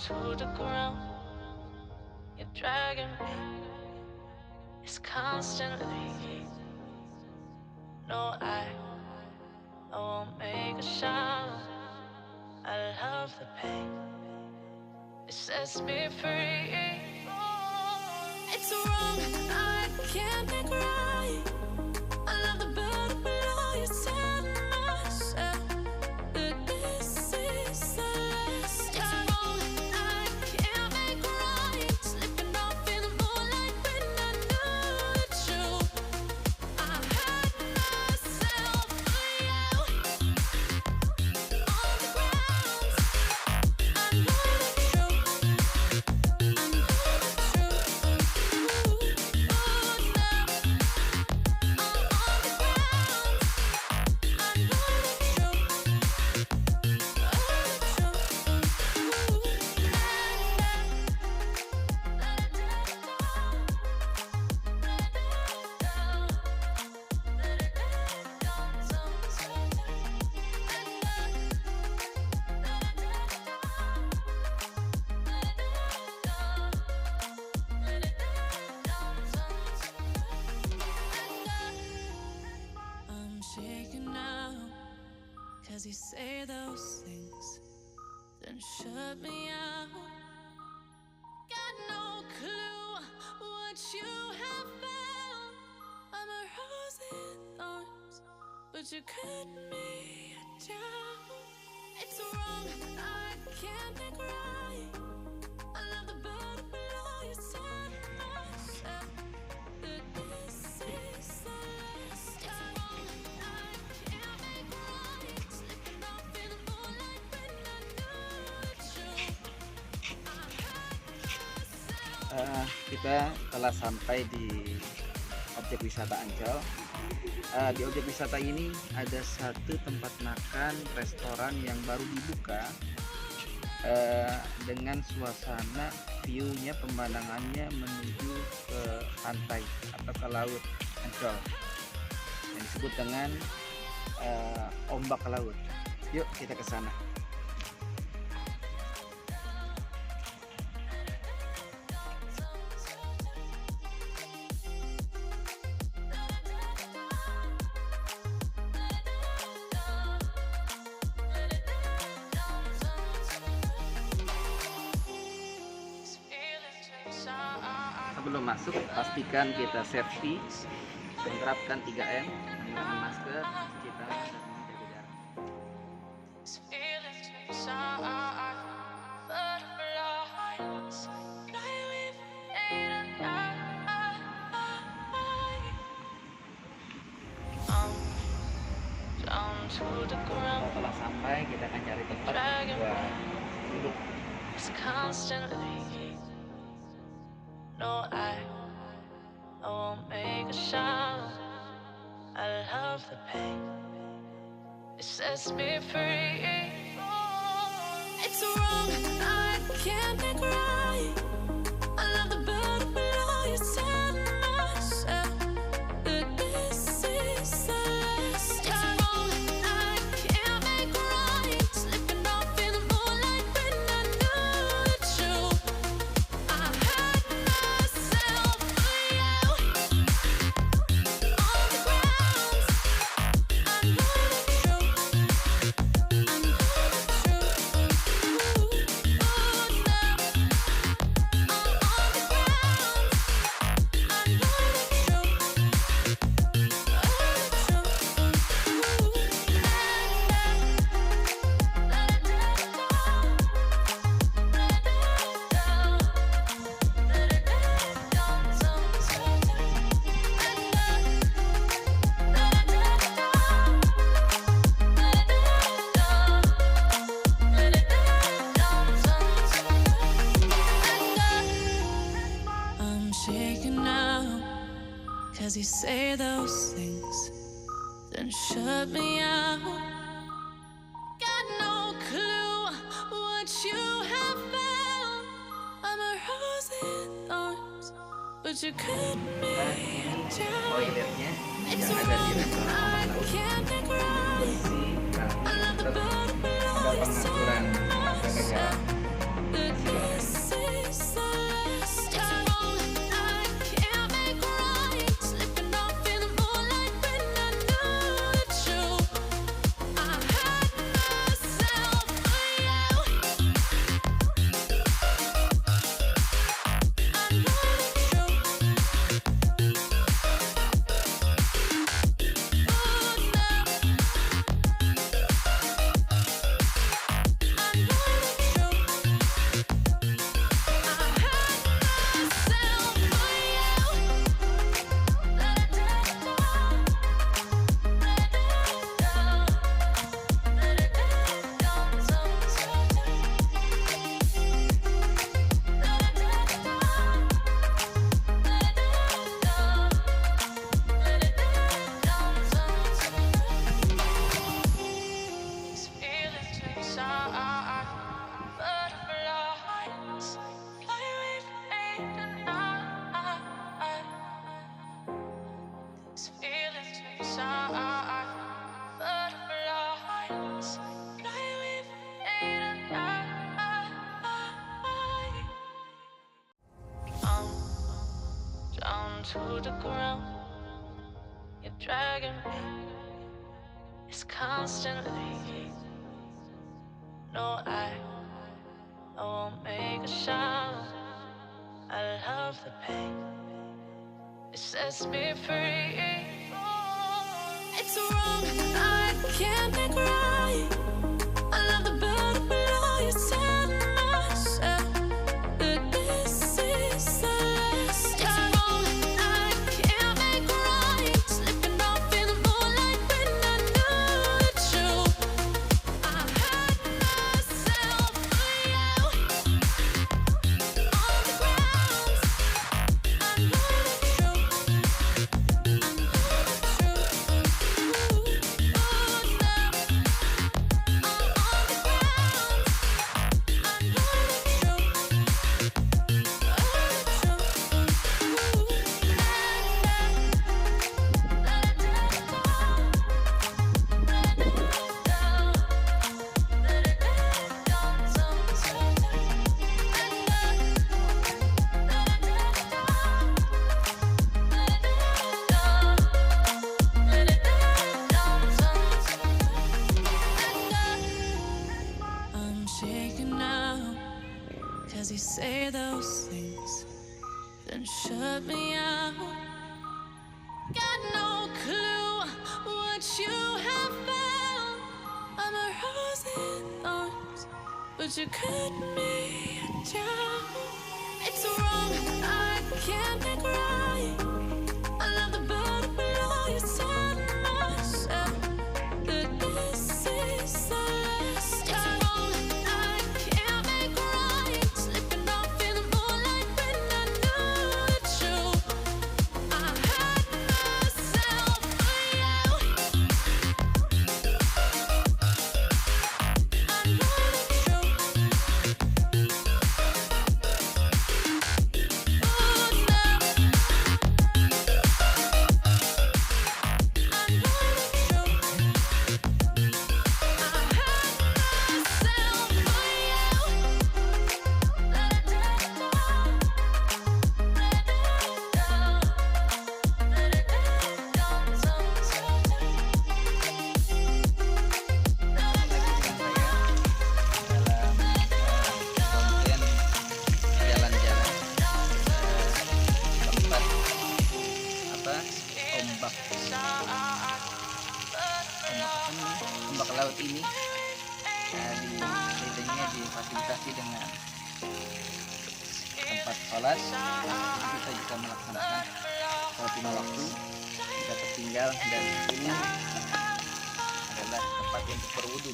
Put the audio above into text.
to the ground. You're dragging me. It's constantly. No, I won't make a sound. I love the pain. It sets me free. It's wrong, I can't make right. I love the bird below you. Tell myself that this is the last time. It's wrong, I can't make right. Slipping off in the moonlight when I knew the truth. I had myself for you. On the ground, I know the truth. I know the truth. Ooh, now I'm on the I'm shaking now, 'cause you say those things, then shut me out. Got no clue what you have found. I'm a rose in thorns, but you cut me down. It's wrong, I can't make right. I love the bird below you. Tell myself that this is the last time. I can't make right. Slipping off in the moonlight when I knew the truth. I had myself. Kita telah sampai di objek wisata Ancol. Di objek wisata ini ada satu tempat makan restoran yang baru dibuka dengan suasana view-nya, pemandangannya menuju ke pantai atau ke laut Ancol yang disebut dengan Ombak Laut. Yuk kita ke sana. Sebelum masuk, pastikan kita safety, menerapkan 3M, menggunakan masker, cuci tangan, dan menjaga jarak. Setelah sampai, kita akan cari tempat buat duduk. No, I won't make a sound. I love the pain. It sets me free. It's wrong, I can't make right. I love the bird below you. Tell myself that this is the last time. It's wrong, I can't make right. Slipping off in the moonlight when I knew the truth. I had myself for you. On the ground, I know the truth. I know the truth. Ooh, now I'm on the I'm shaking now, 'cause you say those things, then shut me out. Got no clue what you have found. I'm a rose in thorns, but you cut me down. Toiletnya It's yang ada di wrong, restoran I Ombak Laut can't make right. bersih, I love the rapi, bird ada below you. pengaturan jaga jarak. That to the ground. You're dragging me. It's constantly. No, I won't make a sound. I love the pain. It sets me free. It's wrong, I can't make right. I love the bird below you, tell myself that this is the last time. It's wrong, I can't make right. Slipping off in the moonlight when I knew the truth. I had myself for you. On the ground, I know the truth. I know the truth. Ooh, now I'm on the ground. I know the truth. I'm shaking now, 'cause you say those things, then shut me out. Got no clue what you have found. I'm a rose in thorns, but you cut me down. It's wrong, I can't make right. I love the bird below you, tell myself that this is the last time. It's wrong, I can't make right. Slipping off in the moonlight when I knew the truth. I had myself for you. I know the truth. Ooh, now I know the Ombak laut ini bedanya difasilitasi dengan tempat sholat. Kita juga melaksanakan sholat lima waktu tidak tertinggal, dan ini adalah tempat untuk berwudu.